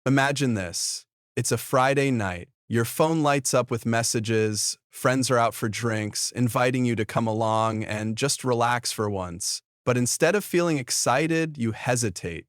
Imagine this. It's a Friday night. Your phone lights up with messages, friends are out for drinks, inviting you to come along and just relax for once. But instead of feeling excited, you hesitate.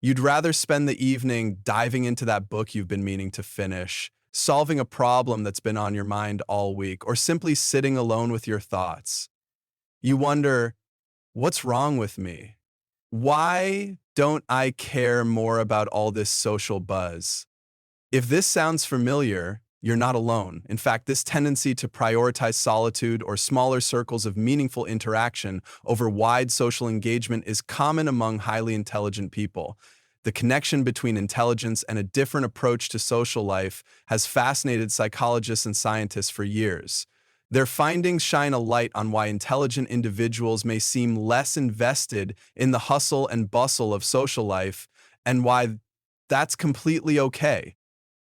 You'd rather spend the evening diving into that book you've been meaning to finish, solving a problem that's been on your mind all week, or simply sitting alone with your thoughts. You wonder, what's wrong with me? Why don't I care more about all this social buzz? If this sounds familiar, you're not alone. In fact, this tendency to prioritize solitude or smaller circles of meaningful interaction over wide social engagement is common among highly intelligent people. The connection between intelligence and a different approach to social life has fascinated psychologists and scientists for years. Their findings shine a light on why intelligent individuals may seem less invested in the hustle and bustle of social life, and why that's completely okay.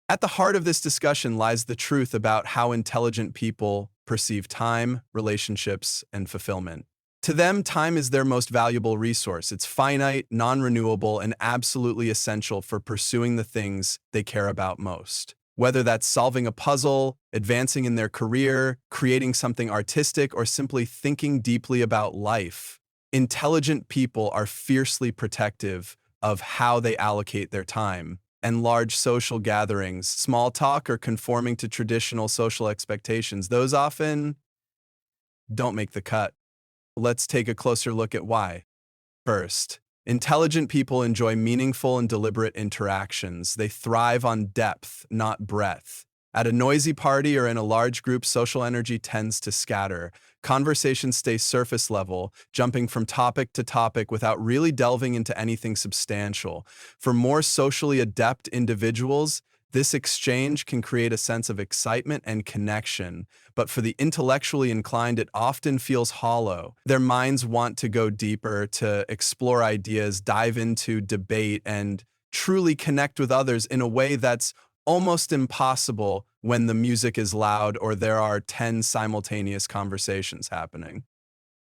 At the heart of this discussion lies the truth about how intelligent people perceive time, relationships, and fulfillment. To them, time is their most valuable resource. It's finite, non-renewable, and absolutely essential for pursuing the things they care about most. Whether that's solving a puzzle, advancing in their career, creating something artistic, or simply thinking deeply about life, intelligent people are fiercely protective of how they allocate their time. And large social gatherings, small talk, or conforming to traditional social expectations, those often don't make the cut. Let's take a closer look at why. First, intelligent people enjoy meaningful and deliberate interactions. They thrive on depth, not breadth. At a noisy party or in a large group, social energy tends to scatter. Conversations stay surface level, jumping from topic to topic without really delving into anything substantial. For more socially adept individuals, this exchange can create a sense of excitement and connection, but for the intellectually inclined, it often feels hollow. Their minds want to go deeper, to explore ideas, dive into debate, and truly connect with others in a way that's almost impossible when the music is loud or there are 10 simultaneous conversations happening.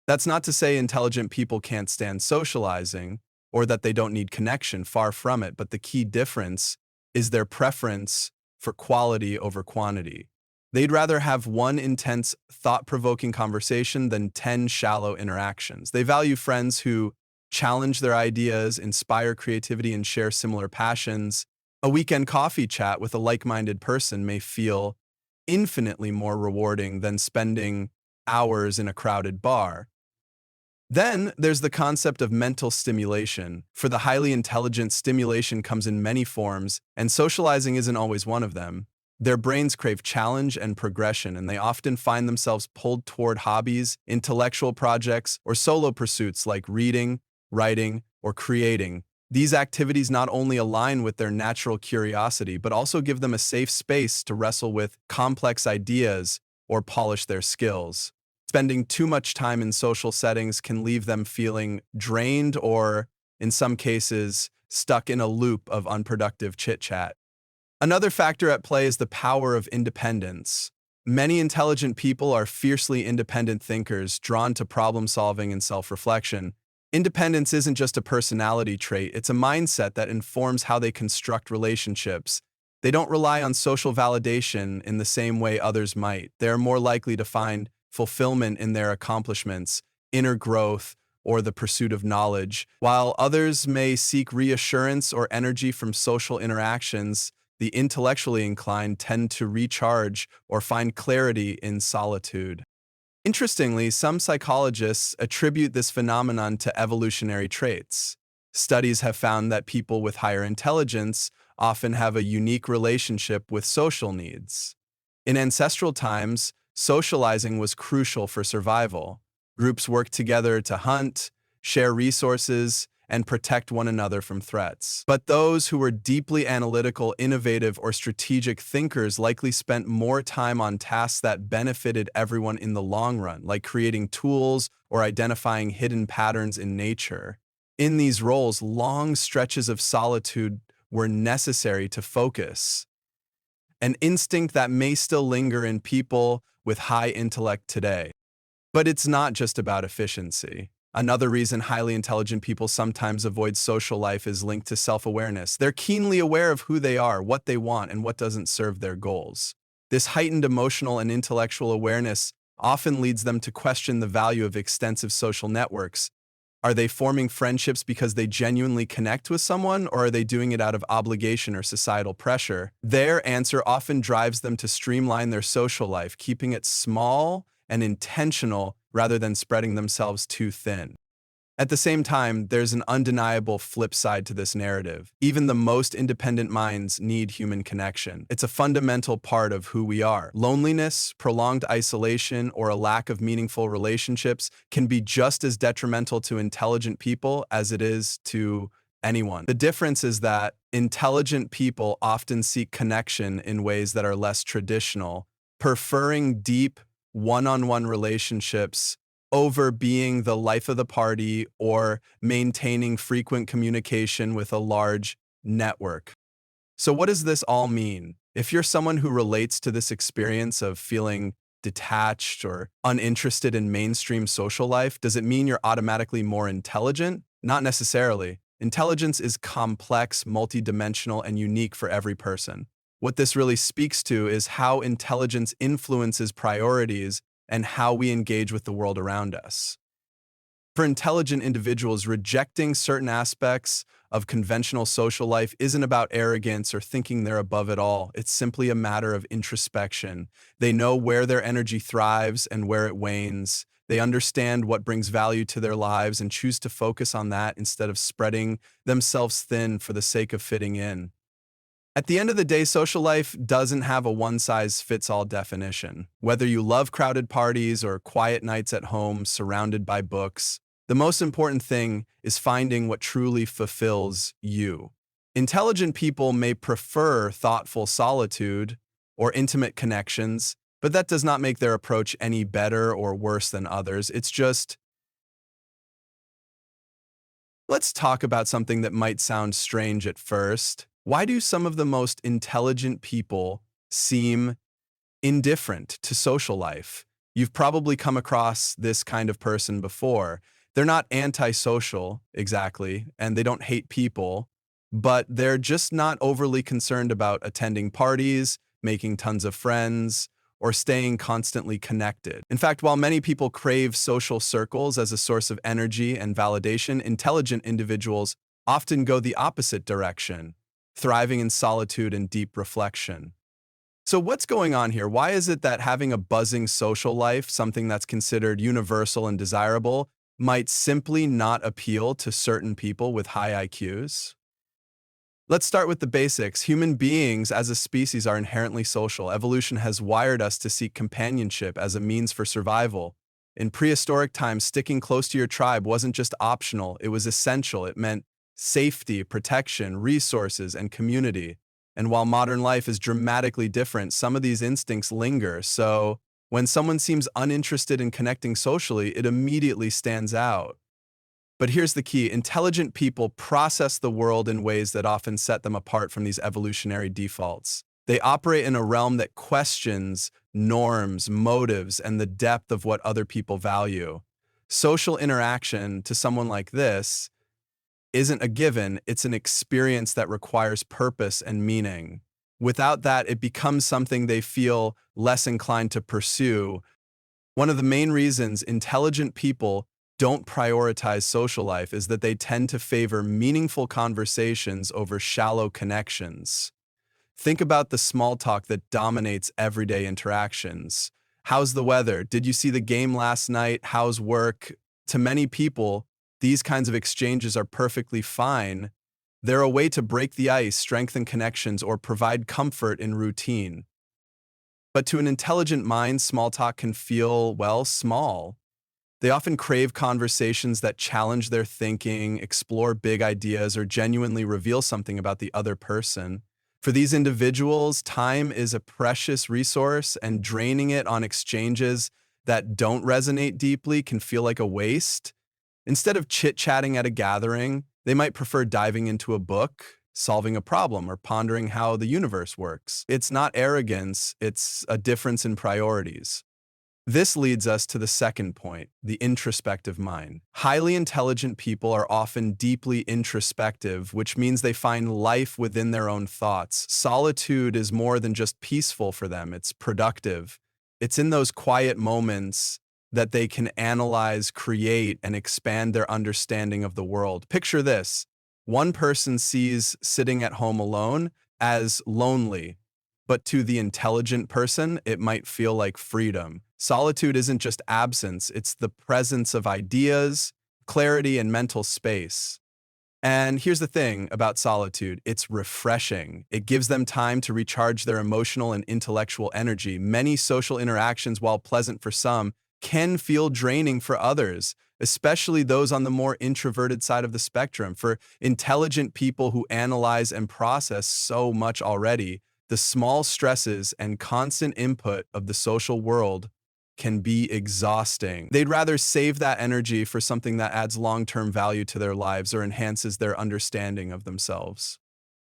That's not to say intelligent people can't stand socializing or that they don't need connection, far from it, but the key difference is their preference for quality over quantity. They'd rather have one intense, thought-provoking conversation than 10 shallow interactions. They value friends who challenge their ideas, inspire creativity, and share similar passions. A weekend coffee chat with a like-minded person may feel infinitely more rewarding than spending hours in a crowded bar. Then there's the concept of mental stimulation. For the highly intelligent, stimulation comes in many forms, and socializing isn't always one of them. Their brains crave challenge and progression, and they often find themselves pulled toward hobbies, intellectual projects, or solo pursuits like reading, writing, or creating. These activities not only align with their natural curiosity, but also give them a safe space to wrestle with complex ideas or polish their skills. Spending too much time in social settings can leave them feeling drained or, in some cases, stuck in a loop of unproductive chit-chat. Another factor at play is the power of independence. Many intelligent people are fiercely independent thinkers, drawn to problem-solving and self-reflection. Independence isn't just a personality trait, it's a mindset that informs how they construct relationships. They don't rely on social validation in the same way others might. They're more likely to find fulfillment in their accomplishments, inner growth, or the pursuit of knowledge. While others may seek reassurance or energy from social interactions, the intellectually inclined tend to recharge or find clarity in solitude. Interestingly, some psychologists attribute this phenomenon to evolutionary traits. Studies have found that people with higher intelligence often have a unique relationship with social needs. In ancestral times, socializing was crucial for survival. Groups worked together to hunt, share resources, and protect one another from threats. But those who were deeply analytical, innovative, or strategic thinkers likely spent more time on tasks that benefited everyone in the long run, like creating tools or identifying hidden patterns in nature. In these roles, long stretches of solitude were necessary to focus, an instinct that may still linger in people with high intellect today. But it's not just about efficiency. Another reason highly intelligent people sometimes avoid social life is linked to self-awareness. They're keenly aware of who they are, what they want, and what doesn't serve their goals. This heightened emotional and intellectual awareness often leads them to question the value of extensive social networks. Are they forming friendships because they genuinely connect with someone, or are they doing it out of obligation or societal pressure? Their answer often drives them to streamline their social life, keeping it small and intentional rather than spreading themselves too thin. At the same time, there's an undeniable flip side to this narrative. Even the most independent minds need human connection. It's a fundamental part of who we are. Loneliness, prolonged isolation, or a lack of meaningful relationships can be just as detrimental to intelligent people as it is to anyone. The difference is that intelligent people often seek connection in ways that are less traditional, preferring deep, one-on-one relationships over being the life of the party or maintaining frequent communication with a large network. So what does this all mean? If you're someone who relates to this experience of feeling detached or uninterested in mainstream social life, does it mean you're automatically more intelligent? Not necessarily. Intelligence is complex, multidimensional, and unique for every person. What this really speaks to is how intelligence influences priorities and how we engage with the world around us. For intelligent individuals, rejecting certain aspects of conventional social life isn't about arrogance or thinking they're above it all. It's simply a matter of introspection. They know where their energy thrives and where it wanes. They understand what brings value to their lives and choose to focus on that instead of spreading themselves thin for the sake of fitting in. At the end of the day, social life doesn't have a one-size-fits-all definition. Whether you love crowded parties or quiet nights at home surrounded by books, the most important thing is finding what truly fulfills you. Intelligent people may prefer thoughtful solitude or intimate connections, but that does not make their approach any better or worse than others. It's just, let's talk about something that might sound strange at first. Why do some of the most intelligent people seem indifferent to social life? You've probably come across this kind of person before. They're not antisocial, exactly, and they don't hate people, but they're just not overly concerned about attending parties, making tons of friends, or staying constantly connected. In fact, while many people crave social circles as a source of energy and validation, intelligent individuals often go the opposite direction, thriving in solitude and deep reflection. So what's going on here? Why is it that having a buzzing social life, something that's considered universal and desirable, might simply not appeal to certain people with high IQs? Let's start with the basics. Human beings as a species are inherently social. Evolution has wired us to seek companionship as a means for survival. In prehistoric times, sticking close to your tribe wasn't just optional, it was essential. It meant safety, protection, resources, and community. And while modern life is dramatically different, some of these instincts linger. So when someone seems uninterested in connecting socially, it immediately stands out. But here's the key. Intelligent people process the world in ways that often set them apart from these evolutionary defaults. They operate in a realm that questions norms, motives, and the depth of what other people value. Social interaction, to someone like this, isn't a given, it's an experience that requires purpose and meaning. Without that, it becomes something they feel less inclined to pursue. One of the main reasons intelligent people don't prioritize social life is that they tend to favor meaningful conversations over shallow connections. Think about the small talk that dominates everyday interactions. How's the weather? Did you see the game last night? How's work? To many people, these kinds of exchanges are perfectly fine. They're a way to break the ice, strengthen connections, or provide comfort in routine. But to an intelligent mind, small talk can feel, well, small. They often crave conversations that challenge their thinking, explore big ideas, or genuinely reveal something about the other person. For these individuals, time is a precious resource, and draining it on exchanges that don't resonate deeply can feel like a waste. Instead of chit-chatting at a gathering, they might prefer diving into a book, solving a problem, or pondering how the universe works. It's not arrogance, it's a difference in priorities. This leads us to the second point, the introspective mind. Highly intelligent people are often deeply introspective, which means they find life within their own thoughts. Solitude is more than just peaceful for them, it's productive. It's in those quiet moments that they can analyze, create, and expand their understanding of the world. Picture this. One person sees sitting at home alone as lonely, but to the intelligent person, it might feel like freedom. Solitude isn't just absence, it's the presence of ideas, clarity, and mental space. And here's the thing about solitude, it's refreshing. It gives them time to recharge their emotional and intellectual energy. Many social interactions, while pleasant for some, can feel draining for others, especially those on the more introverted side of the spectrum. For intelligent people who analyze and process so much already, the small stresses and constant input of the social world can be exhausting. They'd rather save that energy for something that adds long-term value to their lives or enhances their understanding of themselves.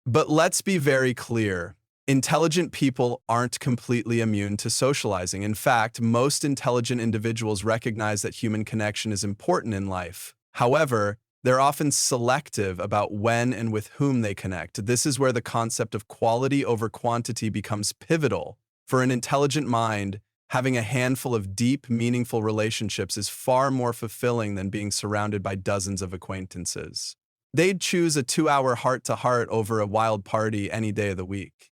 But let's be very clear. Intelligent people aren't completely immune to socializing. In fact, most intelligent individuals recognize that human connection is important in life. However, they're often selective about when and with whom they connect. This is where the concept of quality over quantity becomes pivotal. For an intelligent mind, having a handful of deep, meaningful relationships is far more fulfilling than being surrounded by dozens of acquaintances. They'd choose a 2-hour heart-to-heart over a wild party any day of the week.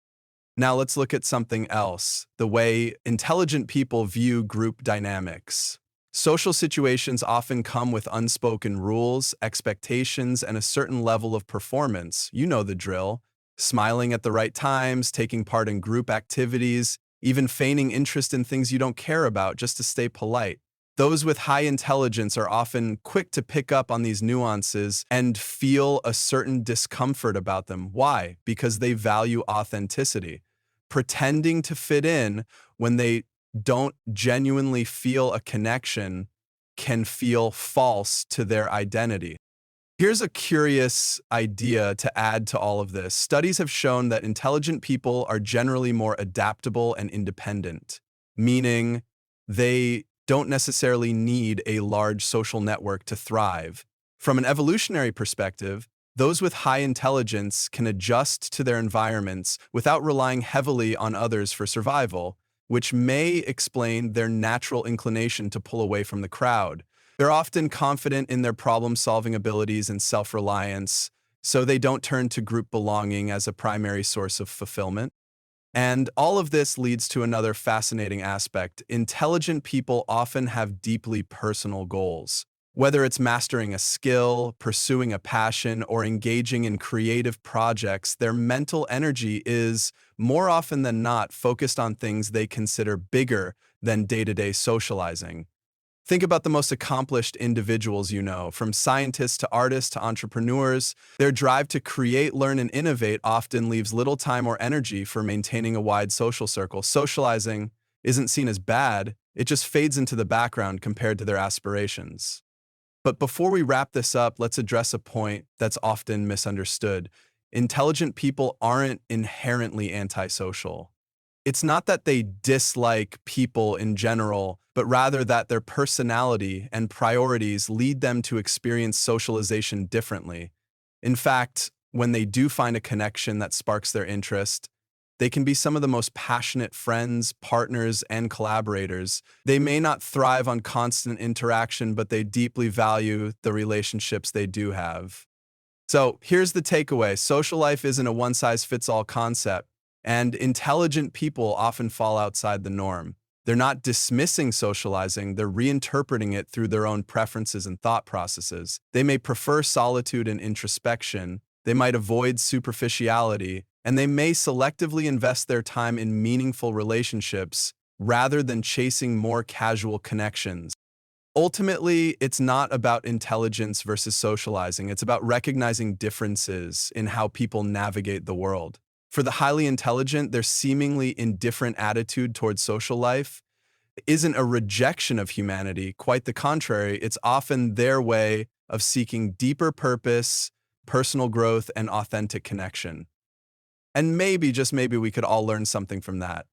Now let's look at something else, the way intelligent people view group dynamics. Social situations often come with unspoken rules, expectations, and a certain level of performance. You know the drill. Smiling at the right times, taking part in group activities, even feigning interest in things you don't care about just to stay polite. Those with high intelligence are often quick to pick up on these nuances and feel a certain discomfort about them. Why? Because they value authenticity. Pretending to fit in when they don't genuinely feel a connection can feel false to their identity. Here's a curious idea to add to all of this. Studies have shown that intelligent people are generally more adaptable and independent, meaning they don't necessarily need a large social network to thrive. From an evolutionary perspective, those with high intelligence can adjust to their environments without relying heavily on others for survival, which may explain their natural inclination to pull away from the crowd. They're often confident in their problem-solving abilities and self-reliance, so they don't turn to group belonging as a primary source of fulfillment. And all of this leads to another fascinating aspect. Intelligent people often have deeply personal goals. Whether it's mastering a skill, pursuing a passion, or engaging in creative projects, their mental energy is, more often than not, focused on things they consider bigger than day-to-day socializing. Think about the most accomplished individuals you know, from scientists to artists to entrepreneurs. Their drive to create, learn, and innovate often leaves little time or energy for maintaining a wide social circle. Socializing isn't seen as bad, it just fades into the background compared to their aspirations. But before we wrap this up, let's address a point that's often misunderstood. Intelligent people aren't inherently antisocial. It's not that they dislike people in general, but rather that their personality and priorities lead them to experience socialization differently. In fact, when they do find a connection that sparks their interest, they can be some of the most passionate friends, partners, and collaborators. They may not thrive on constant interaction, but they deeply value the relationships they do have. So here's the takeaway. Social life isn't a one-size-fits-all concept, and intelligent people often fall outside the norm. They're not dismissing socializing, they're reinterpreting it through their own preferences and thought processes. They may prefer solitude and introspection, they might avoid superficiality, and they may selectively invest their time in meaningful relationships rather than chasing more casual connections. Ultimately, it's not about intelligence versus socializing. It's about recognizing differences in how people navigate the world. For the highly intelligent, their seemingly indifferent attitude towards social life isn't a rejection of humanity. Quite the contrary, it's often their way of seeking deeper purpose, personal growth, and authentic connection. And maybe, just maybe, we could all learn something from that.